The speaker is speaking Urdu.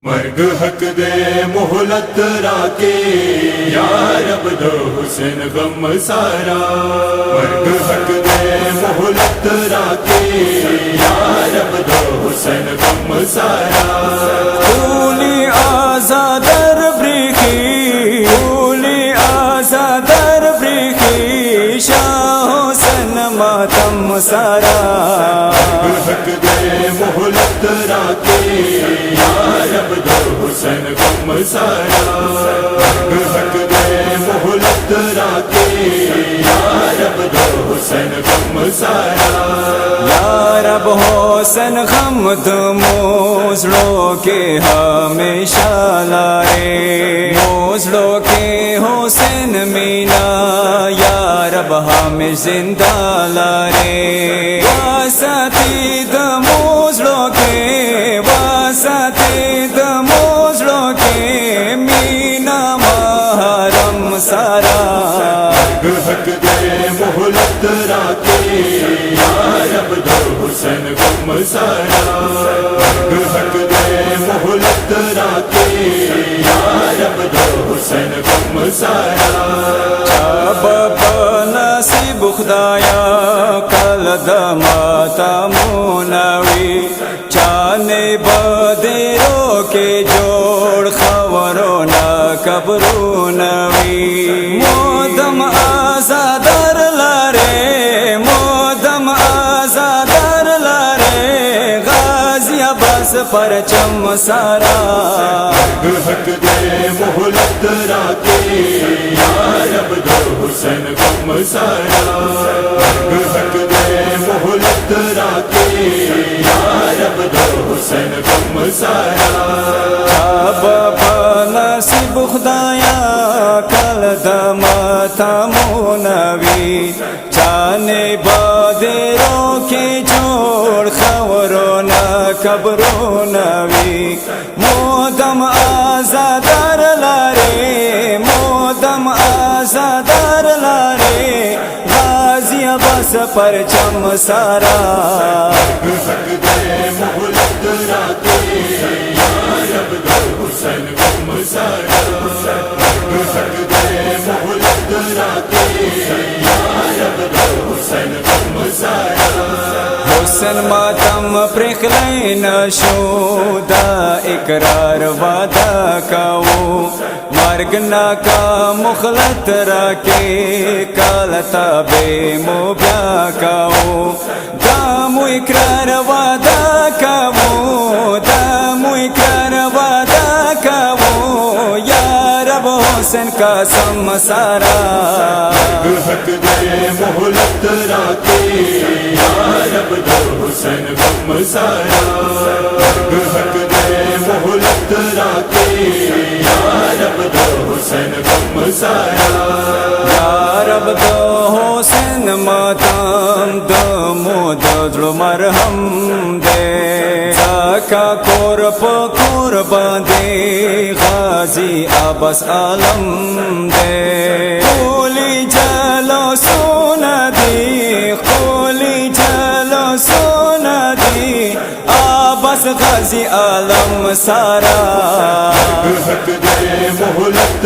مرگ حق دے مہلت راکے یا رب دو حسین غم سارا، مرگ حق دے مہلت راکے یا رب دو حسین غم سارا، اولی آزادر بریخی، اولی آزادر بریخی، شاہ حسین ماتم سارا، مرگ حق دے مہلت راکے یا رب دو حسین غم سارا، مرگ حق دے مہلت راکے یا رب دو حسین غم سارا، یا رب حسین غم موزڑوں کے ہمیشہ لائے، موزڑوں کے حسین مینا یا رب ہمیں زندہ لائے، واسطی موزڑوں کے، واسطی موزڑوں کے مینا محرم سارا، مرگ حق دے مہلت راکے یا رب دو حسین غم سارا، مرگ حق دے مہلت راکے یا رب دو حسین غم سارا، اب نصیب خدایا کل دماتا منوی، چانے بدروں کے جوڑ خبروں نہ قبروں نوی، مودم آزادر لارے، مودم آزادر لارے، غازی عباس پرچم سارا، مرگ حق دے مہلت راکے یا رب دو حسین غم سارا، مرگ حق دے مہلت راکے یا رب دو حسین غم سارا، اب نصیب خدایا کل دماتا منوی، چانے بدروں کے جوڑ خبروں نہ قبروں نوی، مودم آزادر لارے، مودم آزادر لارے، غازی عباس پرچم سارا، مرگ حق دے مہلت راکے یا رب دو حسین غم سارا، مرگ حق دے مہلت راکے یا رب دو حسین غم سارا، حسین ماتم پرکھلین شو دا اقرار وعدہ کاؤ، مرگ ناکا مخلت راکے کالتا بے موبیا کاؤ، دامو اقرار وعدہ کاؤ، دامو اقرار وعدہ کاؤ، یا رب حسین کا سم سارا، مرگ حق دے مہلت راکے یا رب دو حسین غم سارا، مرگ حق دے مہلت راکے یا رب دو حسین غم سارا، یا رب دو حسین ماتم دمو دجلو مرہم دے، زکا قرب قربان دے، غازی عباس عالم دے، قولی جلو سونا دی، قولی جلو سونا دی، عباس غازی عالم سارا، مرگ حق دے مہلت